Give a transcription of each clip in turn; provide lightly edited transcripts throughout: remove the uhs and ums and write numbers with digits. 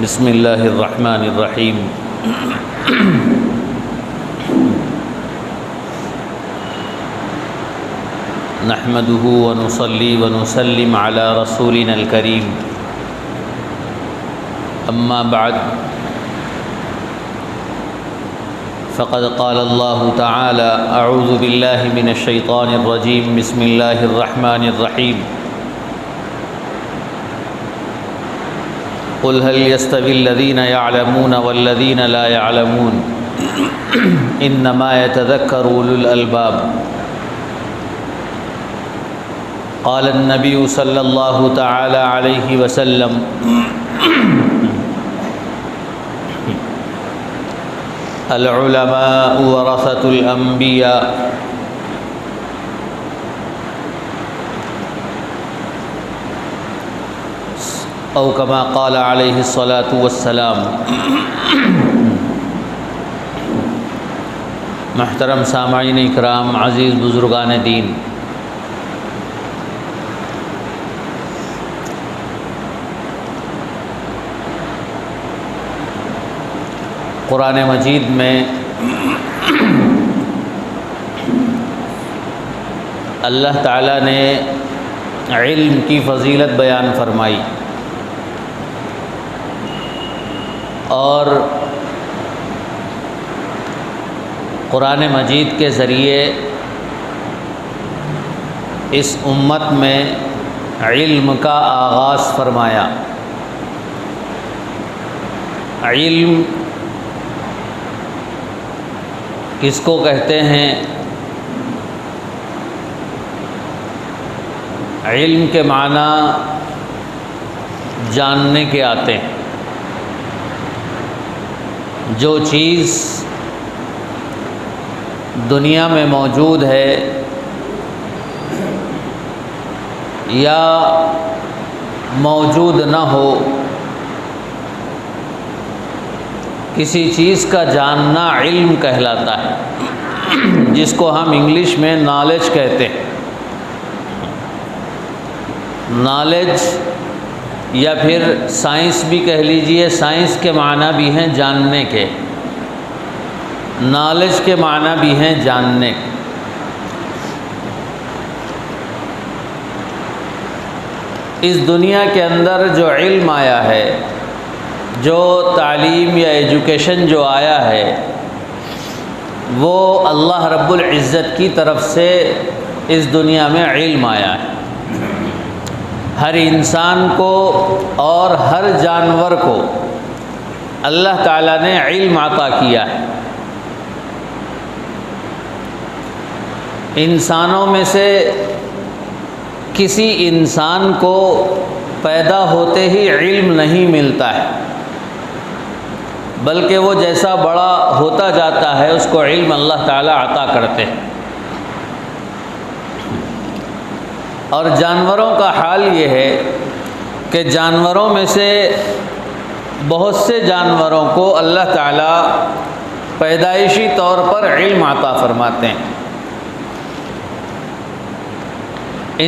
بسم اللہ الرحمن الرحیم۔ نحمده ونصلي ونسلم على رسولنا الكريم، اما بعد فقد قال الله تعالى: اعوذ بالله من الشیطان الرجیم، بسم اللہ الرحمن الرحیم۔ قل هل يستوي الذين يعلمون والذين لا يعلمون انما يتذكر اولو الالباب۔ قال النبي صلى الله تعالى عليه وسلم: العلماء ورثة الانبياء۔ او کما قال علیہ الصلاۃ والسلام۔ محترم سامعین اکرام، عزیز بزرگان دین، قرآن مجید میں اللہ تعالیٰ نے علم کی فضیلت بیان فرمائی، اور قرآن مجید کے ذریعے اس امت میں علم کا آغاز فرمایا۔ علم کس کو کہتے ہیں؟ علم کے معنی جاننے کے آتے ہیں۔ جو چیز دنیا میں موجود ہے یا موجود نہ ہو، کسی چیز کا جاننا علم کہلاتا ہے، جس کو ہم انگلش میں نالج کہتے ہیں۔ نالج یا پھر سائنس بھی کہہ لیجئے، سائنس کے معنی بھی ہیں جاننے کے، نالج کے معنی بھی ہیں جاننے کے۔ اس دنیا کے اندر جو علم آیا ہے، جو تعلیم یا ایجوکیشن جو آیا ہے، وہ اللہ رب العزت کی طرف سے اس دنیا میں علم آیا ہے۔ ہر انسان کو اور ہر جانور کو اللہ تعالیٰ نے علم عطا کیا ہے۔ انسانوں میں سے کسی انسان کو پیدا ہوتے ہی علم نہیں ملتا ہے، بلکہ وہ جیسا بڑا ہوتا جاتا ہے اس کو علم اللہ تعالیٰ عطا کرتے ہیں۔ اور جانوروں کا حال یہ ہے کہ جانوروں میں سے بہت سے جانوروں کو اللہ تعالیٰ پیدائشی طور پر علم عطا فرماتے ہیں۔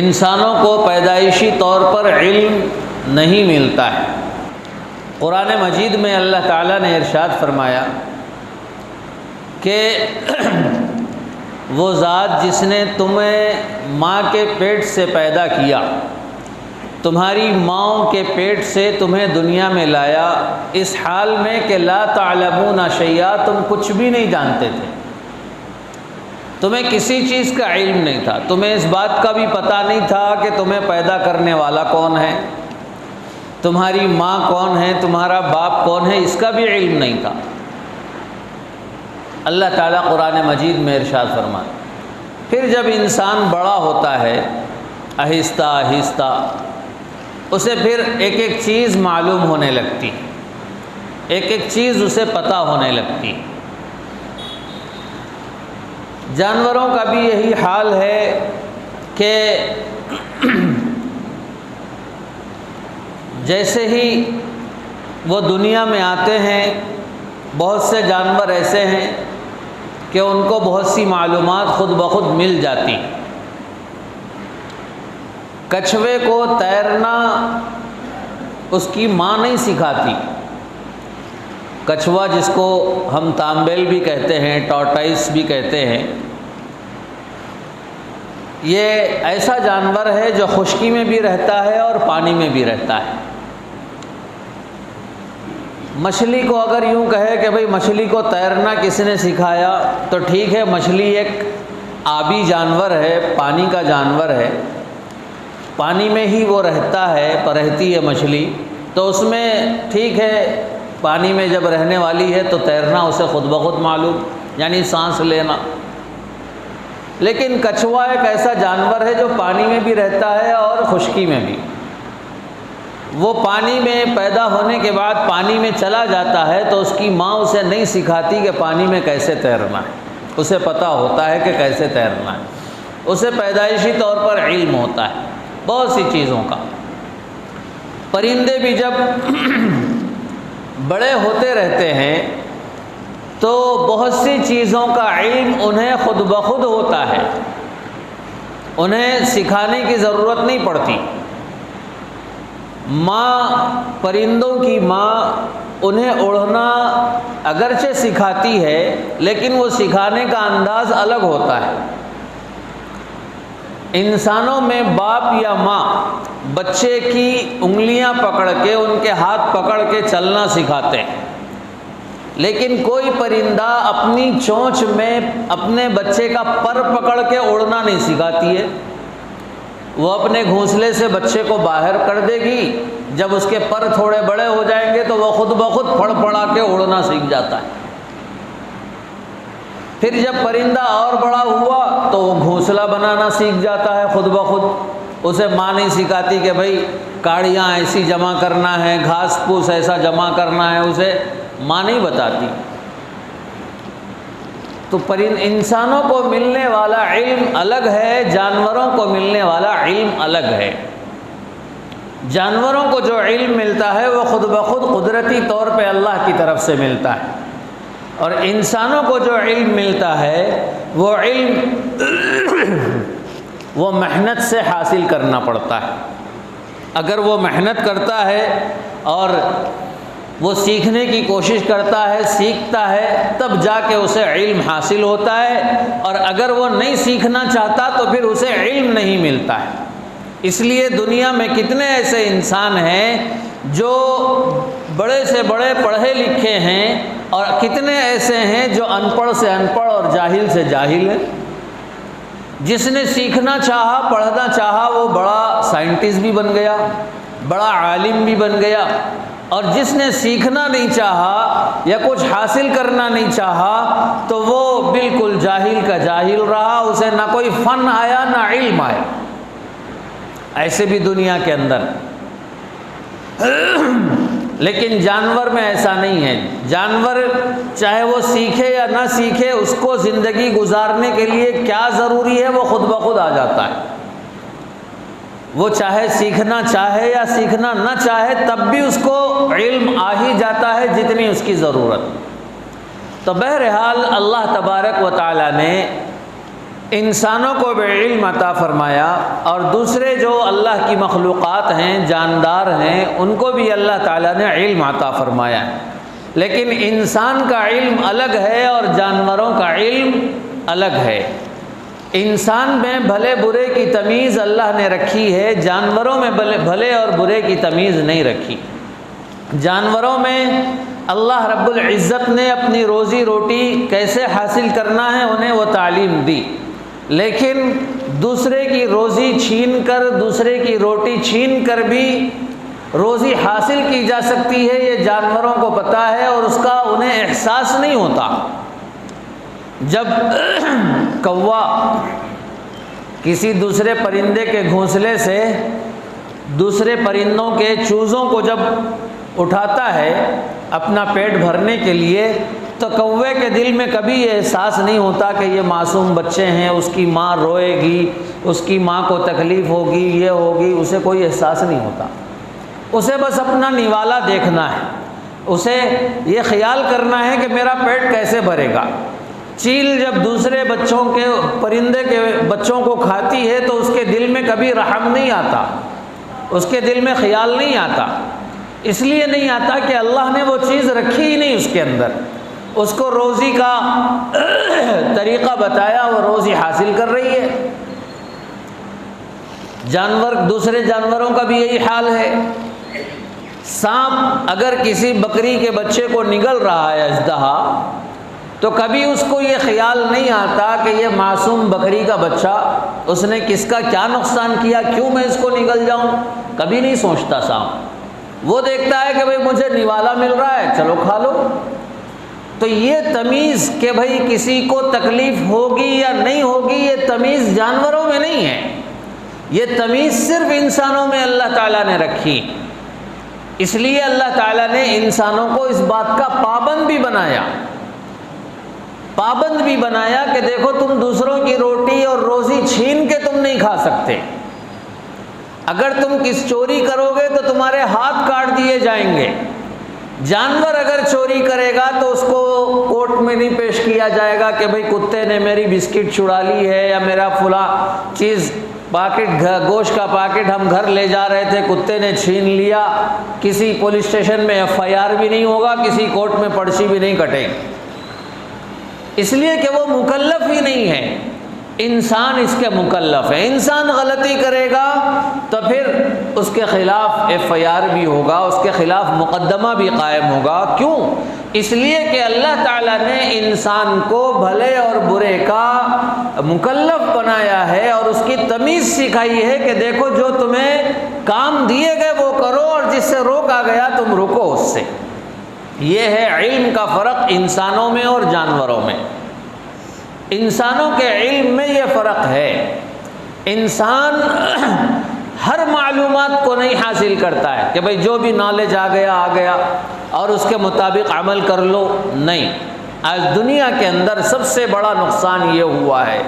انسانوں کو پیدائشی طور پر علم نہیں ملتا ہے۔ قرآن مجید میں اللہ تعالیٰ نے ارشاد فرمایا کہ وہ ذات جس نے تمہیں ماں کے پیٹ سے پیدا کیا، تمہاری ماؤں کے پیٹ سے تمہیں دنیا میں لایا، اس حال میں کہ لا تعلمون شیئا، تم کچھ بھی نہیں جانتے تھے، تمہیں کسی چیز کا علم نہیں تھا، تمہیں اس بات کا بھی پتہ نہیں تھا کہ تمہیں پیدا کرنے والا کون ہے، تمہاری ماں کون ہے، تمہارا باپ کون ہے، اس کا بھی علم نہیں تھا۔ اللہ تعالیٰ قرآن مجید میں ارشاد فرماتا، پھر جب انسان بڑا ہوتا ہے آہستہ آہستہ اسے پھر ایک ایک چیز معلوم ہونے لگتی، ایک ایک چیز اسے پتہ ہونے لگتی۔ جانوروں کا بھی یہی حال ہے کہ جیسے ہی وہ دنیا میں آتے ہیں، بہت سے جانور ایسے ہیں کہ ان کو بہت سی معلومات خود بخود مل جاتی۔ کچھوے کو تیرنا اس کی ماں نہیں سکھاتی، کچھوا جس کو ہم تانبیل بھی کہتے ہیں، ٹارٹائس بھی کہتے ہیں، یہ ایسا جانور ہے جو خشکی میں بھی رہتا ہے اور پانی میں بھی رہتا ہے۔ مچھلی کو اگر یوں کہے کہ بھئی مچھلی کو تیرنا کس نے سکھایا، تو ٹھیک ہے، مچھلی ایک آبی جانور ہے، پانی کا جانور ہے، پانی میں ہی وہ رہتا ہے، رہتی ہے مچھلی، تو اس میں ٹھیک ہے، پانی میں جب رہنے والی ہے تو تیرنا اسے خود بخود معلوم، یعنی سانس لینا۔ لیکن کچھوا ایک ایسا جانور ہے جو پانی میں بھی رہتا ہے اور خشکی میں بھی۔ وہ پانی میں پیدا ہونے کے بعد پانی میں چلا جاتا ہے تو اس کی ماں اسے نہیں سکھاتی کہ پانی میں کیسے تیرنا ہے، اسے پتہ ہوتا ہے کہ کیسے تیرنا ہے، اسے پیدائشی طور پر علم ہوتا ہے بہت سی چیزوں کا۔ پرندے بھی جب بڑے ہوتے رہتے ہیں تو بہت سی چیزوں کا علم انہیں خود بخود ہوتا ہے، انہیں سکھانے کی ضرورت نہیں پڑتی۔ ماں، پرندوں کی ماں انہیں اڑنا اگرچہ سکھاتی ہے لیکن وہ سکھانے کا انداز الگ ہوتا ہے۔ انسانوں میں باپ یا ماں بچے کی انگلیاں پکڑ کے، ان کے ہاتھ پکڑ کے چلنا سکھاتے ہیں، لیکن کوئی پرندہ اپنی چونچ میں اپنے بچے کا پر پکڑ کے اڑنا نہیں سکھاتی ہے۔ وہ اپنے گھونسلے سے بچے کو باہر کر دے گی، جب اس کے پر تھوڑے بڑے ہو جائیں گے تو وہ خود بخود پھڑ پھڑا کے اڑنا سیکھ جاتا ہے۔ پھر جب پرندہ اور بڑا ہوا تو وہ گھونسلہ بنانا سیکھ جاتا ہے خود بخود، اسے ماں نہیں سکھاتی کہ بھئی کاڑیاں ایسی جمع کرنا ہے، گھاس پھوس ایسا جمع کرنا ہے، اسے ماں نہیں بتاتی۔ تو انسانوں کو ملنے والا علم الگ ہے، جانوروں کو ملنے والا علم الگ ہے۔ جانوروں کو جو علم ملتا ہے وہ خود بخود قدرتی طور پہ اللہ کی طرف سے ملتا ہے، اور انسانوں کو جو علم ملتا ہے وہ علم وہ محنت سے حاصل کرنا پڑتا ہے۔ اگر وہ محنت کرتا ہے اور وہ سیکھنے کی کوشش کرتا ہے، سیکھتا ہے، تب جا کے اسے علم حاصل ہوتا ہے، اور اگر وہ نہیں سیکھنا چاہتا تو پھر اسے علم نہیں ملتا ہے۔ اس لیے دنیا میں کتنے ایسے انسان ہیں جو بڑے سے بڑے پڑھے لکھے ہیں، اور کتنے ایسے ہیں جو ان پڑھ سے ان پڑھ اور جاہل سے جاہل ہیں۔ جس نے سیکھنا چاہا، پڑھنا چاہا، وہ بڑا سائنٹسٹ بھی بن گیا، بڑا عالم بھی بن گیا، اور جس نے سیکھنا نہیں چاہا یا کچھ حاصل کرنا نہیں چاہا تو وہ بالکل جاہل کا جاہل رہا، اسے نہ کوئی فن آیا نہ علم آیا۔ ایسے بھی دنیا کے اندر، لیکن جانور میں ایسا نہیں ہے۔ جانور چاہے وہ سیکھے یا نہ سیکھے، اس کو زندگی گزارنے کے لیے کیا ضروری ہے وہ خود بخود آ جاتا ہے۔ وہ چاہے سیکھنا چاہے یا سیکھنا نہ چاہے، تب بھی اس کو علم آ ہی جاتا ہے جتنی اس کی ضرورت۔ تو بہرحال اللہ تبارک و تعالیٰ نے انسانوں کو بھی علم عطا فرمایا، اور دوسرے جو اللہ کی مخلوقات ہیں، جاندار ہیں، ان کو بھی اللہ تعالیٰ نے علم عطا فرمایا ہے، لیکن انسان کا علم الگ ہے اور جانوروں کا علم الگ ہے۔ انسان میں بھلے برے کی تمیز اللہ نے رکھی ہے، جانوروں میں بھلے اور برے کی تمیز نہیں رکھی۔ جانوروں میں اللہ رب العزت نے اپنی روزی روٹی کیسے حاصل کرنا ہے انہیں وہ تعلیم دی، لیکن دوسرے کی روزی چھین کر، دوسرے کی روٹی چھین کر بھی روزی حاصل کی جا سکتی ہے، یہ جانوروں کو پتہ ہے، اور اس کا انہیں احساس نہیں ہوتا۔ جب کوا کسی دوسرے پرندے کے گھونسلے سے دوسرے پرندوں کے چوزوں کو جب اٹھاتا ہے اپنا پیٹ بھرنے کے لیے، تو کوے کے دل میں کبھی یہ احساس نہیں ہوتا کہ یہ معصوم بچے ہیں، اس کی ماں روئے گی، اس کی ماں کو تکلیف ہوگی، یہ ہوگی، اسے کوئی احساس نہیں ہوتا۔ اسے بس اپنا نوالا دیکھنا ہے، اسے یہ خیال کرنا ہے کہ میرا پیٹ کیسے بھرے گا۔ چیل جب دوسرے بچوں کے، پرندے کے بچوں کو کھاتی ہے تو اس کے دل میں کبھی رحم نہیں آتا، اس کے دل میں خیال نہیں آتا، اس لیے نہیں آتا کہ اللہ نے وہ چیز رکھی ہی نہیں اس کے اندر، اس کو روزی کا طریقہ بتایا، وہ روزی حاصل کر رہی ہے۔ جانور، دوسرے جانوروں کا بھی یہی حال ہے۔ سانپ اگر کسی بکری کے بچے کو نگل رہا ہے اژدہا، تو کبھی اس کو یہ خیال نہیں آتا کہ یہ معصوم بکری کا بچہ، اس نے کس کا کیا نقصان کیا، کیوں میں اس کو نگل جاؤں، کبھی نہیں سوچتا سانپ۔ وہ دیکھتا ہے کہ بھئی مجھے نوالا مل رہا ہے، چلو کھا لو۔ تو یہ تمیز کہ بھئی کسی کو تکلیف ہوگی یا نہیں ہوگی، یہ تمیز جانوروں میں نہیں ہے، یہ تمیز صرف انسانوں میں اللہ تعالیٰ نے رکھی۔ اس لیے اللہ تعالیٰ نے انسانوں کو اس بات کا پابند بھی بنایا کہ دیکھو تم دوسروں کی روٹی اور روزی چھین کے تم نہیں کھا سکتے۔ اگر تم کس چوری کرو گے تو تمہارے ہاتھ کاٹ دیے جائیں گے۔ جانور اگر چوری کرے گا تو اس کو کورٹ میں نہیں پیش کیا جائے گا کہ بھئی کتے نے میری بسکٹ چڑا لی ہے، یا میرا فلاں چیز پاکٹ، گوشت کا پاکٹ ہم گھر لے جا رہے تھے، کتے نے چھین لیا۔ کسی پولیس اسٹیشن میں FIR بھی نہیں ہوگا، کسی کورٹ میں پرچی بھی نہیں کٹے گی، اس لیے کہ وہ مکلف ہی نہیں ہے۔ انسان اس کے مکلف ہے۔ انسان غلطی کرے گا تو پھر اس کے خلاف FIR بھی ہوگا، اس کے خلاف مقدمہ بھی قائم ہوگا۔ کیوں؟ اس لیے کہ اللہ تعالیٰ نے انسان کو بھلے اور برے کا مکلف بنایا ہے، اور اس کی تمیز سکھائی ہے کہ دیکھو جو تمہیں کام دیے گئے وہ کرو، اور جس سے روکا گیا تم رکو اس سے۔ یہ ہے علم کا فرق انسانوں میں اور جانوروں میں۔ انسانوں کے علم میں یہ فرق ہے، انسان ہر معلومات کو نہیں حاصل کرتا ہے کہ بھئی جو بھی نالج آ گیا اور اس کے مطابق عمل کر لو، نہیں۔ آج دنیا کے اندر سب سے بڑا نقصان یہ ہوا ہے،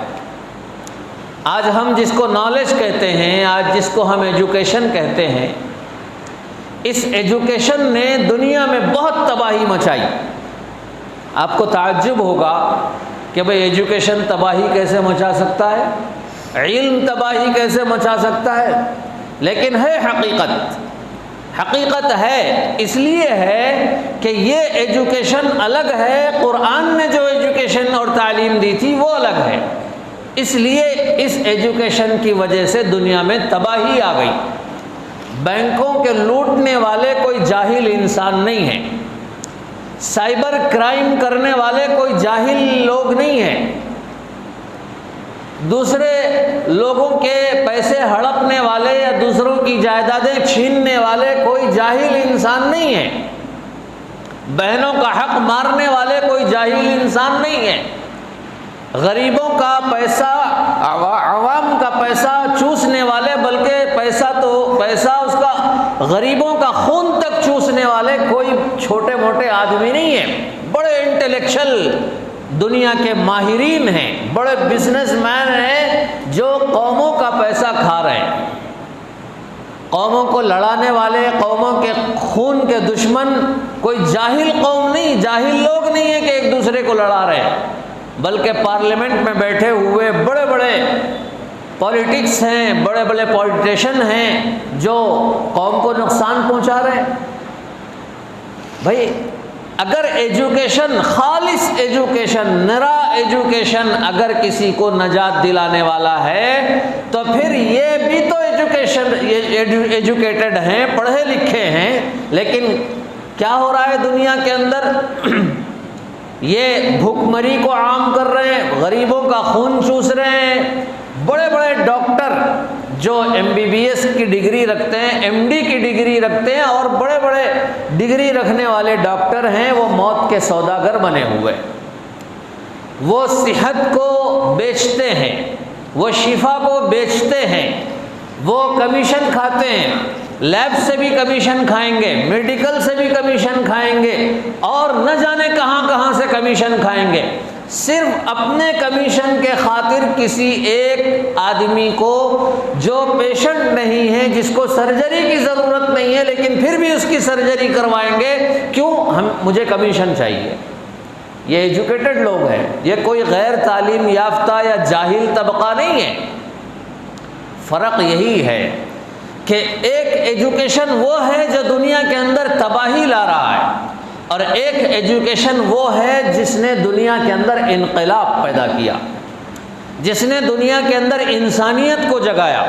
آج ہم جس کو نالج کہتے ہیں، آج جس کو ہم ایجوکیشن کہتے ہیں، اس ایجوکیشن نے دنیا میں بہت تباہی مچائی۔ آپ کو تعجب ہوگا کہ بھئی ایجوکیشن تباہی کیسے مچا سکتا ہے، علم تباہی کیسے مچا سکتا ہے، لیکن ہے حقیقت ہے۔ اس لیے ہے کہ یہ ایجوکیشن الگ ہے، قرآن نے جو ایجوکیشن اور تعلیم دی تھی وہ الگ ہے۔ اس لیے اس ایجوکیشن کی وجہ سے دنیا میں تباہی آ گئی۔ بینکوں کے لوٹنے والے کوئی جاہل انسان نہیں ہیں، سائبر کرائم کرنے والے کوئی جاہل لوگ نہیں ہیں، دوسرے لوگوں کے پیسے ہڑپنے والے یا دوسروں کی جائیدادیں چھیننے والے کوئی جاہل انسان نہیں ہیں، بہنوں کا حق مارنے والے کوئی جاہل انسان نہیں ہیں، غریبوں کا پیسہ، عوام کا پیسہ چوسنے والے، بلکہ پیسہ اس کا غریبوں کا خون تک چوسنے والے کوئی چھوٹے موٹے آدمی نہیں ہیں، بڑے انٹلیکچل دنیا کے ماہرین ہیں، بڑے بزنس مین ہیں جو قوموں کا پیسہ کھا رہے ہیں، قوموں کو لڑانے والے، قوموں کے خون کے دشمن کوئی جاہل قوم نہیں، جاہل لوگ نہیں ہیں کہ ایک دوسرے کو لڑا رہے ہیں، بلکہ پارلیمنٹ میں بیٹھے ہوئے بڑے بڑے پولیٹکس ہیں، بڑے بڑے پولیٹیشن ہیں جو قوم کو نقصان پہنچا رہے ہیں۔ بھائی اگر ایجوکیشن، خالص ایجوکیشن، نرا ایجوکیشن اگر کسی کو نجات دلانے والا ہے تو پھر یہ بھی تو ایجوکیٹڈ ہیں، پڑھے لکھے ہیں، لیکن کیا ہو رہا ہے دنیا کے اندر؟ یہ بھوک مری کو عام کر رہے ہیں، غریبوں کا خون چوس رہے ہیں۔ بڑے بڑے ڈاکٹر جو MBBS کی ڈگری رکھتے ہیں، MD کی ڈگری رکھتے ہیں، اور بڑے بڑے ڈگری رکھنے والے ڈاکٹر ہیں، وہ موت کے سوداگر بنے ہوئے، وہ صحت کو بیچتے ہیں، وہ شفا کو بیچتے ہیں، وہ کمیشن کھاتے ہیں، لیب سے بھی کمیشن کھائیں گے، میڈیکل سے بھی کمیشن کھائیں گے، اور نہ جانے کہاں کہاں سے کمیشن کھائیں گے، صرف اپنے کمیشن کے خاطر کسی ایک آدمی کو جو پیشنٹ نہیں ہے، جس کو سرجری کی ضرورت نہیں ہے، لیکن پھر بھی اس کی سرجری کروائیں گے، کیوں؟ مجھے کمیشن چاہیے۔ یہ ایجوکیٹڈ لوگ ہیں، یہ کوئی غیر تعلیم یافتہ یا جاہل طبقہ نہیں ہے۔ فرق یہی ہے کہ ایک ایجوکیشن وہ ہے جو دنیا کے اندر تباہی لا رہا ہے، اور ایک ایجوکیشن وہ ہے جس نے دنیا کے اندر انقلاب پیدا کیا، جس نے دنیا کے اندر انسانیت کو جگایا،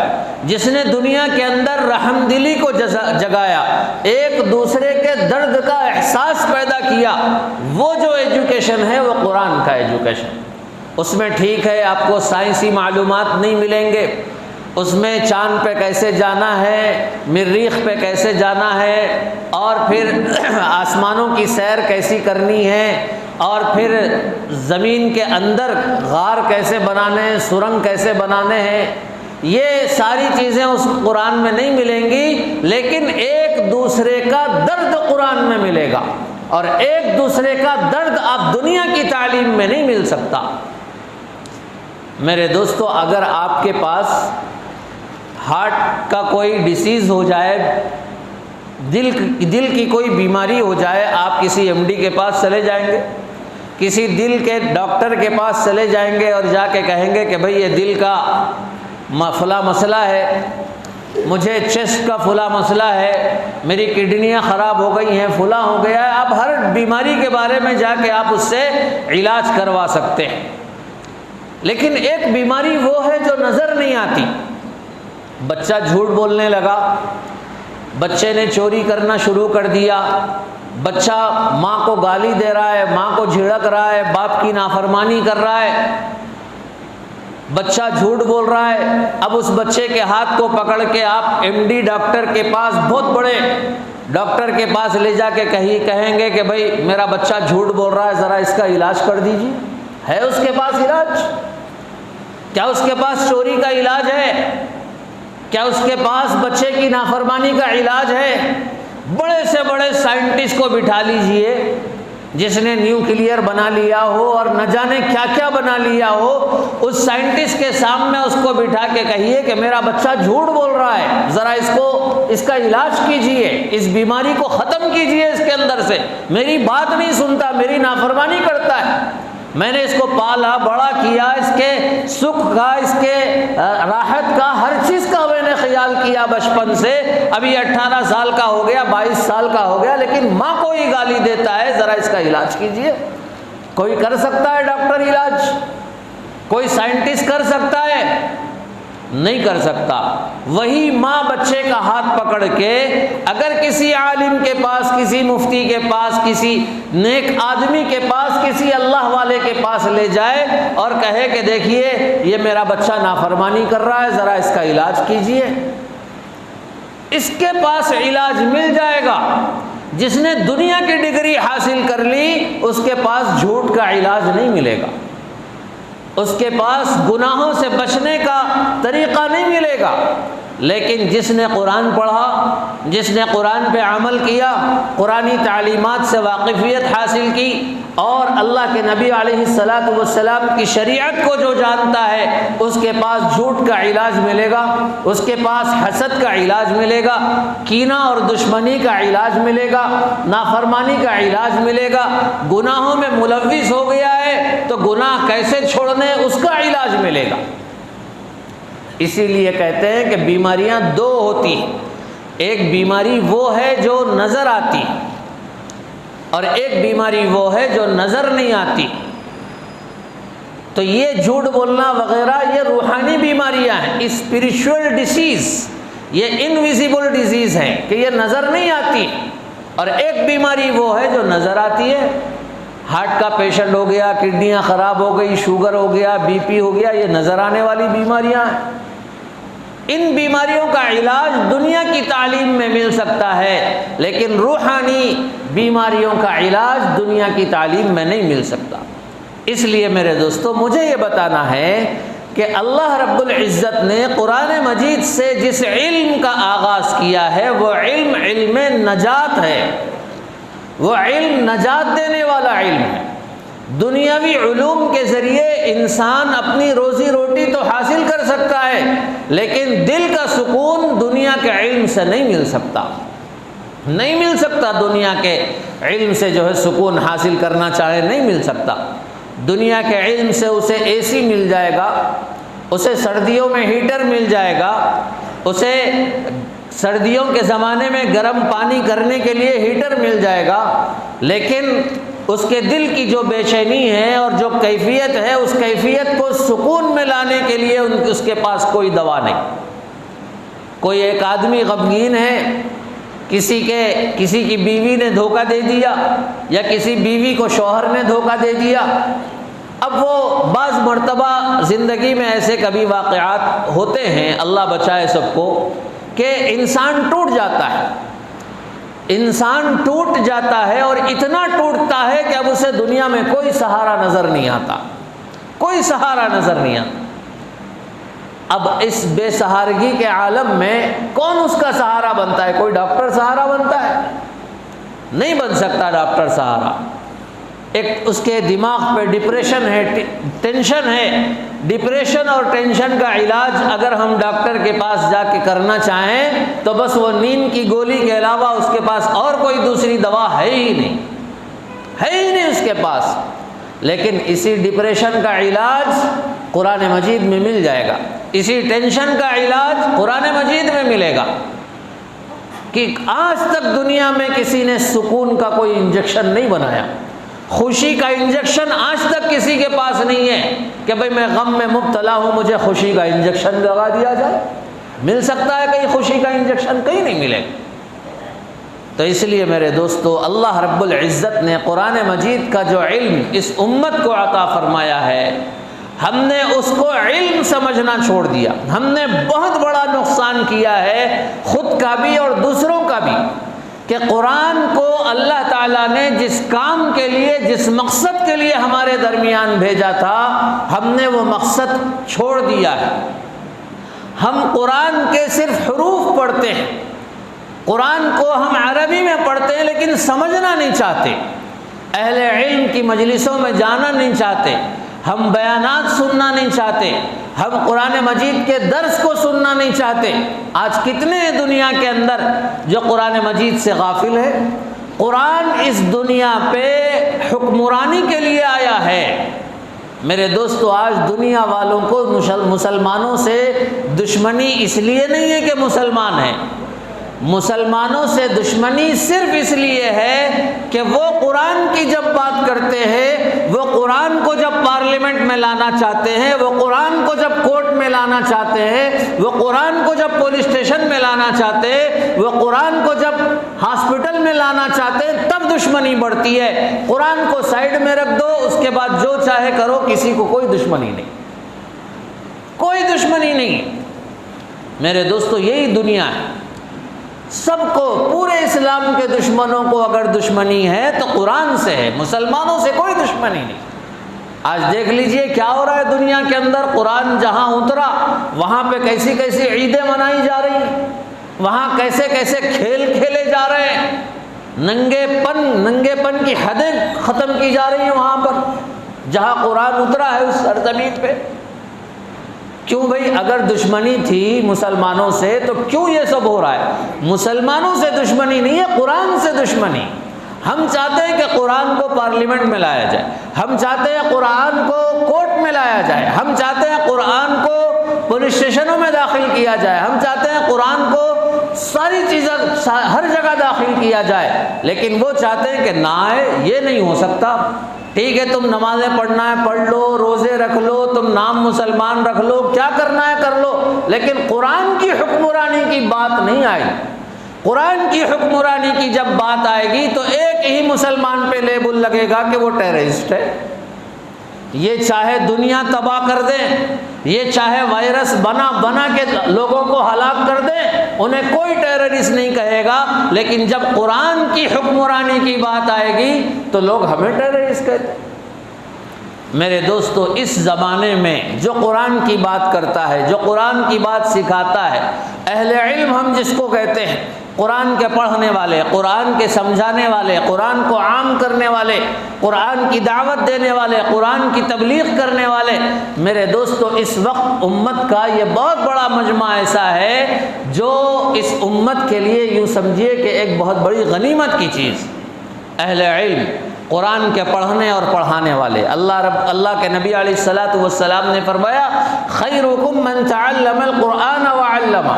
جس نے دنیا کے اندر رحم دلی کو جگایا، ایک دوسرے کے درد کا احساس پیدا کیا۔ وہ جو ایجوکیشن ہے وہ قرآن کا ایجوکیشن۔ اس میں ٹھیک ہے آپ کو سائنسی معلومات نہیں ملیں گے، اس میں چاند پہ کیسے جانا ہے، مریخ پہ کیسے جانا ہے، اور پھر آسمانوں کی سیر کیسی کرنی ہے، اور پھر زمین کے اندر غار کیسے بنانے ہیں، سرنگ کیسے بنانے ہیں، یہ ساری چیزیں اس قرآن میں نہیں ملیں گی، لیکن ایک دوسرے کا درد قرآن میں ملے گا، اور ایک دوسرے کا درد آپ دنیا کی تعلیم میں نہیں مل سکتا۔ میرے دوستو، اگر آپ کے پاس ہارٹ کا کوئی ڈیسیز ہو جائے، دل کی کوئی بیماری ہو جائے، آپ کسی ایم ڈی کے پاس چلے جائیں گے، کسی دل کے ڈاکٹر کے پاس چلے جائیں گے اور جا کے کہیں گے کہ بھئی یہ دل کا فلاں مسئلہ ہے، مجھے چیسٹ کا فلاں مسئلہ ہے، میری کڈنیاں خراب ہو گئی ہیں، فلاں ہو گیا ہے۔ آپ ہر بیماری کے بارے میں جا کے آپ اس سے علاج کروا سکتے ہیں، لیکن ایک بیماری وہ ہے جو نظر نہیں آتی۔ بچہ جھوٹ بولنے لگا، بچے نے چوری کرنا شروع کر دیا، بچہ ماں کو گالی دے رہا ہے، ماں کو جھڑک رہا ہے، باپ کی نافرمانی کر رہا ہے، بچہ جھوٹ بول رہا ہے۔ اب اس بچے کے ہاتھ کو پکڑ کے آپ ایم ڈی ڈاکٹر کے پاس، بہت بڑے ڈاکٹر کے پاس لے جا کے کہیں گے کہ بھئی میرا بچہ جھوٹ بول رہا ہے، ذرا اس کا علاج کر دیجیے۔ ہے اس کے پاس علاج؟ کیا اس کے پاس چوری کا علاج ہے؟ کیا اس کے پاس بچے کی نافرمانی کا علاج ہے؟ بڑے سے بڑے سائنٹسٹ کو بٹھا لیجئے، جس نے نیوکلیئر بنا لیا ہو اور نہ جانے کیا کیا بنا لیا ہو، اس سائنٹسٹ کے سامنے اس کو بٹھا کے کہیے کہ میرا بچہ جھوٹ بول رہا ہے، ذرا اس کا علاج کیجئے، اس بیماری کو ختم کیجئے اس کے اندر سے، میری بات نہیں سنتا، میری نافرمانی کرتا ہے، میں نے اس کو پالا بڑا کیا، اس کے سکھ کا، اس کے راحت کا، ہر چیز کا میں نے خیال کیا بچپن سے، ابھی 18 سال کا ہو گیا، 22 سال کا ہو گیا، لیکن ماں کو ہی گالی دیتا ہے، ذرا اس کا علاج کیجئے۔ کوئی کر سکتا ہے ڈاکٹر علاج؟ کوئی سائنٹسٹ کر سکتا ہے؟ نہیں کر سکتا۔ وہی ماں بچے کا ہاتھ پکڑ کے اگر کسی عالم کے پاس، کسی مفتی کے پاس، کسی نیک آدمی کے پاس، کسی اللہ والے کے پاس لے جائے اور کہے کہ دیکھیے یہ میرا بچہ نافرمانی کر رہا ہے، ذرا اس کا علاج کیجئے، اس کے پاس علاج مل جائے گا۔ جس نے دنیا کی ڈگری حاصل کر لی، اس کے پاس جھوٹ کا علاج نہیں ملے گا، اس کے پاس گناہوں سے بچنے کا طریقہ نہیں ملے گا۔ لیکن جس نے قرآن پڑھا، جس نے قرآن پہ عمل کیا، قرآنی تعلیمات سے واقفیت حاصل کی، اور اللہ کے نبی علیہ الصلاۃ والسلام کی شریعت کو جو جانتا ہے، اس کے پاس جھوٹ کا علاج ملے گا، اس کے پاس حسد کا علاج ملے گا، کینہ اور دشمنی کا علاج ملے گا، نافرمانی کا علاج ملے گا، گناہوں میں ملوث ہو گیا ہے تو گناہ کیسے چھوڑنے اس کا علاج ملے گا۔ اسی لیے کہتے ہیں کہ بیماریاں دو ہوتی ہیں، ایک بیماری وہ ہے جو نظر آتی اور ایک بیماری وہ ہے جو نظر نہیں آتی۔ تو یہ جھوٹ بولنا وغیرہ یہ روحانی بیماریاں ہیں، اسپریچول ڈیزیز، یہ انویزیبل ڈیزیز ہیں کہ یہ نظر نہیں آتی، اور ایک بیماری وہ ہے جو نظر آتی ہے۔ ہارٹ کا پیشنٹ ہو گیا، کڈنیاں خراب ہو گئی، شوگر ہو گیا، بی پی ہو گیا، یہ نظر آنے والی بیماریاں ہیں۔ ان بیماریوں کا علاج دنیا کی تعلیم میں مل سکتا ہے، لیکن روحانی بیماریوں کا علاج دنیا کی تعلیم میں نہیں مل سکتا۔ اس لیے میرے دوستو مجھے یہ بتانا ہے کہ اللہ رب العزت نے قرآن مجید سے جس علم کا آغاز کیا ہے وہ علم علم نجات ہے، وہ علم نجات دینے والا علم ہے۔ دنیاوی علوم کے ذریعے انسان اپنی روزی روٹی تو حاصل کر سکتا ہے، لیکن دل کا سکون دنیا کے علم سے نہیں مل سکتا، نہیں مل سکتا۔ دنیا کے علم سے جو ہے سکون حاصل کرنا چاہے نہیں مل سکتا۔ دنیا کے علم سے اسے اے سی مل جائے گا، اسے سردیوں میں ہیٹر مل جائے گا، اسے سردیوں کے زمانے میں گرم پانی کرنے کے لیے ہیٹر مل جائے گا، لیکن اس کے دل کی جو بے چینی ہے اور جو کیفیت ہے، اس کیفیت کو سکون میں لانے کے لیے اس کے پاس کوئی دوا نہیں۔ کوئی ایک آدمی غمگین ہے، کسی کی بیوی نے دھوکہ دے دیا، یا کسی بیوی کو شوہر نے دھوکہ دے دیا۔ اب وہ بعض مرتبہ زندگی میں ایسے کبھی واقعات ہوتے ہیں، اللہ بچائے سب کو، کہ انسان ٹوٹ جاتا ہے، انسان ٹوٹ جاتا ہے، اور اتنا ٹوٹتا ہے کہ اب اسے دنیا میں کوئی سہارا نظر نہیں آتا، کوئی سہارا نظر نہیں آتا۔ اب اس بے سہارگی کے عالم میں کون اس کا سہارا بنتا ہے؟ کوئی ڈاکٹر سہارا بنتا ہے؟ نہیں بن سکتا ڈاکٹر سہارا۔ ایک اس کے دماغ پہ ڈپریشن ہے، ٹینشن ہے، ڈپریشن اور ٹینشن کا علاج اگر ہم ڈاکٹر کے پاس جا کے کرنا چاہیں تو بس وہ نیند کی گولی کے علاوہ اس کے پاس اور کوئی دوسری دوا ہے ہی نہیں، ہے ہی نہیں اس کے پاس۔ لیکن اسی ڈپریشن کا علاج قرآن مجید میں مل جائے گا، اسی ٹینشن کا علاج قرآن مجید میں ملے گا، کہ آج تک دنیا میں کسی نے سکون کا کوئی انجیکشن نہیں بنایا، خوشی کا انجیکشن آج تک کسی کے پاس نہیں ہے کہ بھئی میں غم میں مبتلا ہوں، مجھے خوشی کا انجیکشن لگا دیا جائے۔ مل سکتا ہے کہیں خوشی کا انجیکشن؟ کہیں نہیں ملے گا۔ تو اس لیے میرے دوستو، اللہ رب العزت نے قرآن مجید کا جو علم اس امت کو عطا فرمایا ہے، ہم نے اس کو علم سمجھنا چھوڑ دیا۔ ہم نے بہت بڑا نقصان کیا ہے، خود کا بھی اور دوسروں کا بھی، کہ قرآن کو اللہ تعالیٰ نے جس کام کے لیے، جس مقصد کے لیے ہمارے درمیان بھیجا تھا، ہم نے وہ مقصد چھوڑ دیا ہے۔ ہم قرآن کے صرف حروف پڑھتے ہیں، قرآن کو ہم عربی میں پڑھتے ہیں لیکن سمجھنا نہیں چاہتے، اہل علم کی مجلسوں میں جانا نہیں چاہتے، ہم بیانات سننا نہیں چاہتے، ہم قرآن مجید کے درس کو سننا نہیں چاہتے۔ آج کتنے ہیں دنیا کے اندر جو قرآن مجید سے غافل ہے؟ قرآن اس دنیا پہ حکمرانی کے لیے آیا ہے۔ میرے دوستو، آج دنیا والوں کو مسلمانوں سے دشمنی اس لیے نہیں ہے کہ مسلمان ہیں، مسلمانوں سے دشمنی صرف اس لیے ہے کہ وہ قرآن کی جب بات کرتے ہیں، وہ قرآن کو جب پارلیمنٹ میں لانا چاہتے ہیں، وہ قرآن کو جب کورٹ میں لانا چاہتے ہیں، وہ قرآن کو جب پولیس اسٹیشن میں لانا چاہتے ہیں، وہ قرآن کو جب ہاسپٹل میں لانا چاہتے ہیں، تب دشمنی بڑھتی ہے۔ قرآن کو سائیڈ میں رکھ دو، اس کے بعد جو چاہے کرو، کسی کو کوئی دشمنی نہیں، کوئی دشمنی نہیں۔ میرے دوستو، یہی دنیا ہے۔ سب کو، پورے اسلام کے دشمنوں کو اگر دشمنی ہے تو قرآن سے ہے، مسلمانوں سے کوئی دشمنی نہیں۔ آج دیکھ لیجئے کیا ہو رہا ہے دنیا کے اندر۔ قرآن جہاں اترا وہاں پہ کیسی کیسی عیدیں منائی جا رہی ہیں، وہاں کیسے کیسے کھیل کھیلے جا رہے ہیں، ننگے پن کی حدیں ختم کی جا رہی ہیں وہاں پر جہاں قرآن اترا ہے، اس سرزمین پہ۔ کیوں بھئی؟ اگر دشمنی تھی مسلمانوں سے تو کیوں یہ سب ہو رہا ہے؟ مسلمانوں سے دشمنی نہیں ہے، قرآن سے دشمنی۔ ہم چاہتے ہیں کہ قرآن کو پارلیمنٹ میں لایا جائے، ہم چاہتے ہیں قرآن کو کورٹ میں لایا جائے، ہم چاہتے ہیں قرآن کو پولیس اسٹیشنوں میں داخل کیا جائے، ہم چاہتے ہیں قرآن کو ساری چیزیں ہر جگہ داخل کیا جائے، لیکن وہ چاہتے ہیں کہ نہ آئے۔ یہ نہیں ہو سکتا۔ ٹھیک ہے، تم نمازیں پڑھنا ہے پڑھ لو، روزے رکھ لو، تم نام مسلمان رکھ لو، کیا کرنا ہے کر لو، لیکن قرآن کی حکمرانی کی بات نہیں آئی۔ قرآن کی حکمرانی کی جب بات آئے گی تو ایک ہی مسلمان پہ لیبل لگے گا کہ وہ ٹیررسٹ ہے۔ یہ چاہے دنیا تباہ کر دیں، یہ چاہے وائرس بنا کے لوگوں کو ہلاک کر دیں، انہیں کوئی ٹیررسٹ نہیں کہے گا، لیکن جب قرآن کی حکمرانی کی بات آئے گی تو لوگ ہمیں ٹیررسٹ کہتے ہیں۔ میرے دوستو، اس زمانے میں جو قرآن کی بات کرتا ہے، جو قرآن کی بات سکھاتا ہے، اہل علم ہم جس کو کہتے ہیں، قرآن کے پڑھنے والے، قرآن کے سمجھانے والے، قرآن کو عام کرنے والے، قرآن کی دعوت دینے والے، قرآن کی تبلیغ کرنے والے، میرے دوستو، اس وقت امت کا یہ بہت بڑا مجمع ایسا ہے جو اس امت کے لیے یوں سمجھیے کہ ایک بہت بڑی غنیمت کی چیز، اہل علم، قرآن کے پڑھنے اور پڑھانے والے۔ اللہ کے نبی علیہ الصلوۃ والسلام نے فرمایا، خیرکم من تعلم القرآن وعلمہ،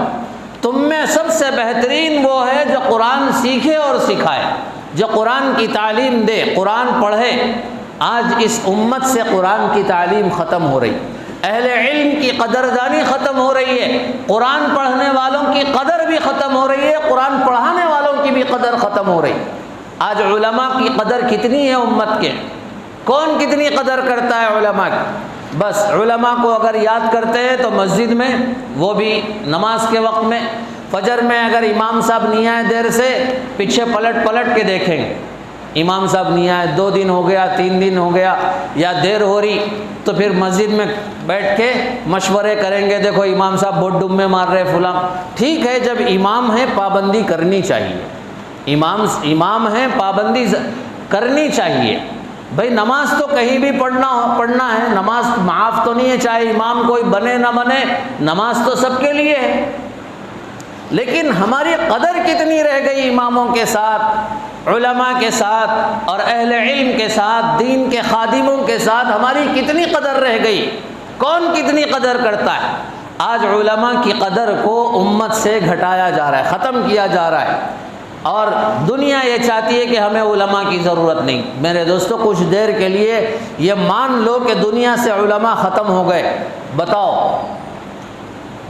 تم میں سب سے بہترین وہ ہے جو قرآن سیکھے اور سکھائے، جو قرآن کی تعلیم دے، قرآن پڑھے۔ آج اس امت سے قرآن کی تعلیم ختم ہو رہی، اہل علم کی قدردانی ختم ہو رہی ہے، قرآن پڑھنے والوں کی قدر بھی ختم ہو رہی ہے، قرآن پڑھانے والوں کی بھی قدر ختم ہو رہی ہے۔ آج علماء کی قدر کتنی ہے امت کے؟ کون کتنی قدر کرتا ہے علماء کی؟ بس علماء کو اگر یاد کرتے ہیں تو مسجد میں، وہ بھی نماز کے وقت میں، فجر میں اگر امام صاحب نہیں آئے دیر سے، پیچھے پلٹ کے دیکھیں گے، امام صاحب نہیں آئے، 2 دن ہو گیا، 3 دن ہو گیا، یا دیر ہو رہی، تو پھر مسجد میں بیٹھ کے مشورے کریں گے، دیکھو امام صاحب بہت ڈمے مار رہے فلاں۔ ٹھیک ہے، جب امام ہے پابندی کرنی چاہیے، امام ہے پابندی کرنی چاہیے۔ بھائی نماز تو کہیں بھی پڑھنا ہے، نماز معاف تو نہیں ہے، چاہے امام کوئی بنے نہ بنے، نماز تو سب کے لیے ہے۔ لیکن ہماری قدر کتنی رہ گئی اماموں کے ساتھ، علماء کے ساتھ، اور اہل علم کے ساتھ، دین کے خادموں کے ساتھ ہماری کتنی قدر رہ گئی؟ کون کتنی قدر کرتا ہے؟ آج علماء کی قدر کو امت سے گھٹایا جا رہا ہے، ختم کیا جا رہا ہے، اور دنیا یہ چاہتی ہے کہ ہمیں علماء کی ضرورت نہیں۔ میرے دوستو، کچھ دیر کے لیے یہ مان لو کہ دنیا سے علماء ختم ہو گئے، بتاؤ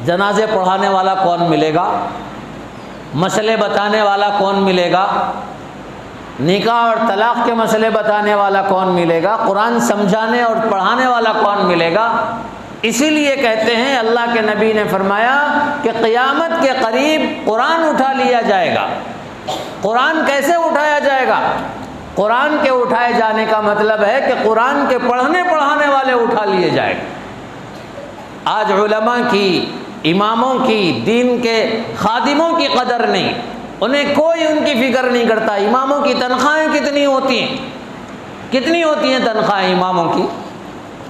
جنازے پڑھانے والا کون ملے گا؟ مسئلے بتانے والا کون ملے گا؟ نکاح اور طلاق کے مسئلے بتانے والا کون ملے گا؟ قرآن سمجھانے اور پڑھانے والا کون ملے گا؟ اسی لیے کہتے ہیں، اللہ کے نبی نے فرمایا کہ قیامت کے قریب قرآن اٹھا لیا جائے گا۔ قرآن کیسے اٹھایا جائے گا؟ قرآن کے اٹھائے جانے کا مطلب ہے کہ قرآن کے پڑھنے پڑھانے والے اٹھا لیے جائیں گے۔ آج علماء کی، اماموں کی، دین کے خادموں کی قدر نہیں، انہیں کوئی ان کی فکر نہیں کرتا۔ اماموں کی تنخواہیں کتنی ہوتی ہیں؟ کتنی ہوتی ہیں تنخواہیں اماموں کی؟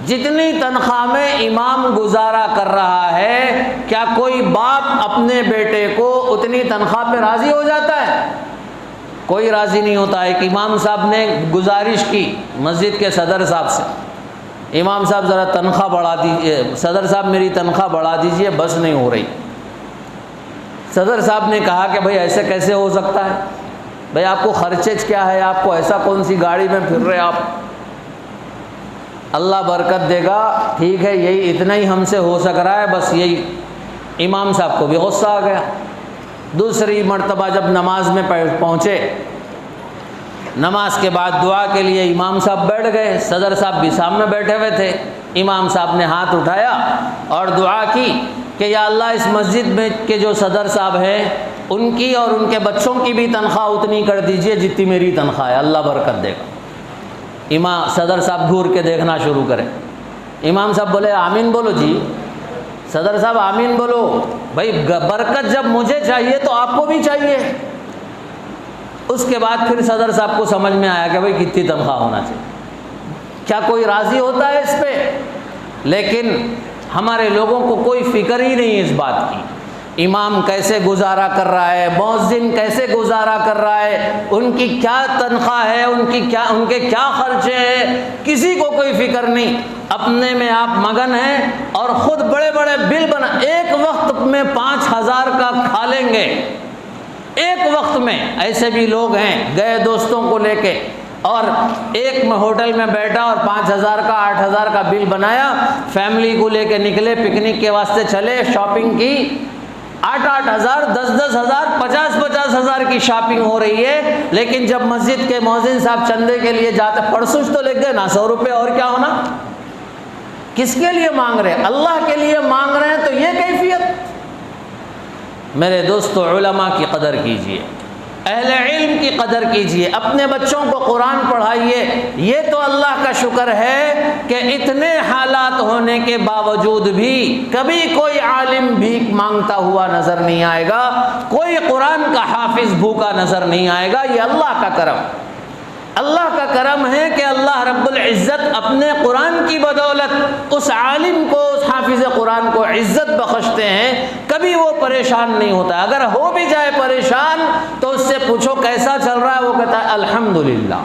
جتنی تنخواہ میں امام گزارا کر رہا ہے، کیا کوئی باپ اپنے بیٹے کو اتنی تنخواہ پہ راضی ہو جاتا ہے؟ کوئی راضی نہیں ہوتا ہے۔ کہ امام صاحب نے گزارش کی مسجد کے صدر صاحب سے، امام صاحب ذرا تنخواہ بڑھا دیجئے، صدر صاحب میری تنخواہ بڑھا دیجئے، بس نہیں ہو رہی۔ صدر صاحب نے کہا کہ بھائی ایسے کیسے ہو سکتا ہے؟ بھائی آپ کو خرچے کیا ہے؟ آپ کو ایسا کون سی گاڑی میں پھر رہے آپ؟ اللہ برکت دے گا، ٹھیک ہے، یہی اتنا ہی ہم سے ہو سک رہا ہے، بس یہی۔ امام صاحب کو بھی غصہ آ گیا۔ دوسری مرتبہ جب نماز میں پہنچے، نماز کے بعد دعا کے لیے امام صاحب بیٹھ گئے، صدر صاحب بھی سامنے بیٹھے ہوئے تھے۔ امام صاحب نے ہاتھ اٹھایا اور دعا کی کہ یا اللہ اس مسجد میں کے جو صدر صاحب ہیں ان کی اور ان کے بچوں کی بھی تنخواہ اتنی کر دیجئے جتنی میری تنخواہ ہے، اللہ برکت دے گا۔ امام صدر صاحب گھور کے دیکھنا شروع کرے۔ امام صاحب بولے آمین بولو جی۔ صدر صاحب آمین بولو، بھائی برکت جب مجھے چاہیے تو آپ کو بھی چاہیے۔ اس کے بعد پھر صدر صاحب کو سمجھ میں آیا کہ بھائی کتنی تنخواہ ہونا چاہیے۔ کیا کوئی راضی ہوتا ہے اس پہ؟ لیکن ہمارے لوگوں کو کوئی فکر ہی نہیں اس بات کی۔ امام کیسے گزارا کر رہا ہے، مؤذن کیسے گزارا کر رہا ہے، ان کی کیا تنخواہ ہے، ان کے کیا خرچے ہیں، کسی کو کوئی فکر نہیں۔ اپنے میں آپ مگن ہیں اور خود بڑے بڑے بل بنا، ایک وقت میں 5000 کا کھا لیں گے، ایک وقت میں۔ ایسے بھی لوگ ہیں، گئے دوستوں کو لے کے اور ایک ہوٹل میں بیٹھا اور 5000 کا 8000 کا بل بنایا، فیملی کو لے کے نکلے، پکنک کے واسطے چلے، شاپنگ کی، 8,000 10,000 50,000 کی شاپنگ ہو رہی ہے۔ لیکن جب مسجد کے مؤذن صاحب چندے کے لیے جاتے، پرسوچ تو لکھ گئے نا 100 روپے، اور کیا ہونا؟ کس کے لیے مانگ رہے ہیں؟ اللہ کے لیے مانگ رہے ہیں، تو یہ کیفیت۔ میرے دوستو، علماء کی قدر کیجئے، اہل علم کی قدر کیجئے، اپنے بچوں کو قرآن پڑھائیے۔ یہ تو اللہ کا شکر ہے کہ اتنے حالات ہونے کے باوجود بھی کبھی کوئی عالم بھیک مانگتا ہوا نظر نہیں آئے گا، کوئی قرآن کا حافظ بھوکا نظر نہیں آئے گا۔ یہ اللہ کا کرم، اللہ کا کرم ہے کہ اللہ رب العزت اپنے قرآن کی بدولت اس عالم کو، اس حافظ قرآن کو عزت بخشتے ہیں، کبھی وہ پریشان نہیں ہوتا۔ اگر ہو بھی جائے پریشان تو اس سے پوچھو کیسا چل رہا ہے، وہ کہتا ہے الحمدللہ،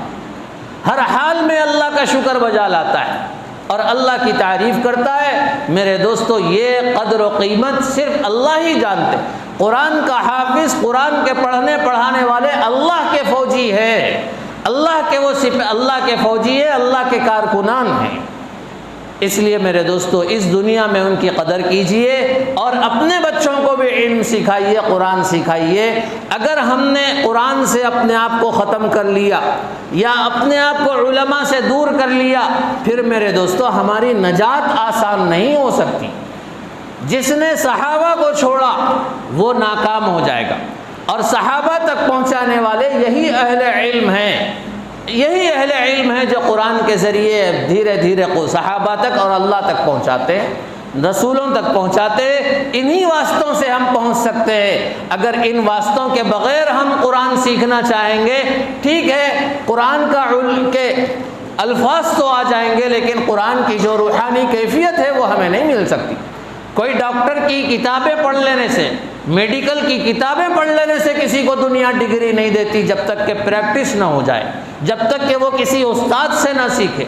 ہر حال میں اللہ کا شکر بجا لاتا ہے اور اللہ کی تعریف کرتا ہے۔ میرے دوستو، یہ قدر و قیمت صرف اللہ ہی جانتے۔ قرآن کا حافظ، قرآن کے پڑھنے پڑھانے والے اللہ کے فوجی ہے، اللہ کے فوجی ہے، اللہ کے کارکنان ہیں۔ اس لیے میرے دوستو اس دنیا میں ان کی قدر کیجئے اور اپنے بچوں کو بھی علم سکھائیے، قرآن سکھائیے۔ اگر ہم نے قرآن سے اپنے آپ کو ختم کر لیا یا اپنے آپ کو علماء سے دور کر لیا، پھر میرے دوستو ہماری نجات آسان نہیں ہو سکتی۔ جس نے صحابہ کو چھوڑا وہ ناکام ہو جائے گا، اور صحابہ تک پہنچانے والے یہی اہل علم ہیں، یہی اہل علم ہیں جو قرآن کے ذریعے دھیرے دھیرے صحابہ تک اور اللہ تک پہنچاتے ہیں، رسولوں تک پہنچاتے ہیں۔ انہی واسطوں سے ہم پہنچ سکتے ہیں۔ اگر ان واسطوں کے بغیر ہم قرآن سیکھنا چاہیں گے، ٹھیک ہے قرآن کے الفاظ تو آ جائیں گے، لیکن قرآن کی جو روحانی کیفیت ہے وہ ہمیں نہیں مل سکتی۔ کوئی ڈاکٹر کی کتابیں پڑھ لینے سے، میڈیکل کی کتابیں پڑھ لینے سے کسی کو دنیا ڈگری نہیں دیتی جب تک کہ پریکٹس نہ ہو جائے، جب تک کہ وہ کسی استاد سے نہ سیکھے۔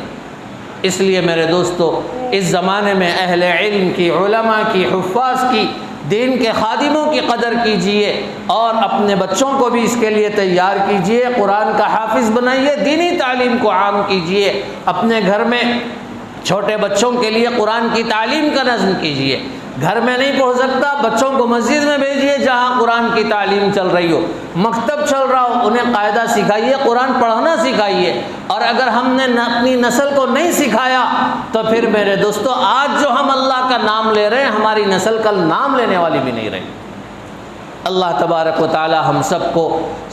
اس لیے میرے دوستو اس زمانے میں اہل علم کی، علماء کی، حفاظ کی، دین کے خادموں کی قدر کیجئے اور اپنے بچوں کو بھی اس کے لیے تیار کیجئے، قرآن کا حافظ بنائیے، دینی تعلیم کو عام کیجئے، اپنے گھر میں چھوٹے بچوں کے لیے قرآن کی تعلیم کا نظم کیجئے۔ گھر میں نہیں پڑھ سکتا، بچوں کو مسجد میں بھیجیے جہاں قرآن کی تعلیم چل رہی ہو، مکتب چل رہا ہو، انہیں قاعدہ سکھائیے، قرآن پڑھنا سکھائیے۔ اور اگر ہم نے اپنی نسل کو نہیں سکھایا تو پھر میرے دوستو آج جو ہم اللہ کا نام لے رہے ہیں، ہماری نسل کل نام لینے والی بھی نہیں رہی۔ اللہ تبارک و تعالی ہم سب کو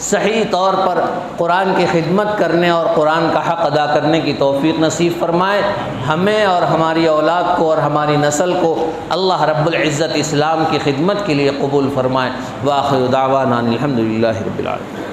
صحیح طور پر قرآن کی خدمت کرنے اور قرآن کا حق ادا کرنے کی توفیق نصیب فرمائے۔ ہمیں اور ہماری اولاد کو اور ہماری نسل کو اللہ رب العزت اسلام کی خدمت کے لیے قبول فرمائے۔ وآخر دعوانا الحمدللہ رب العالمین۔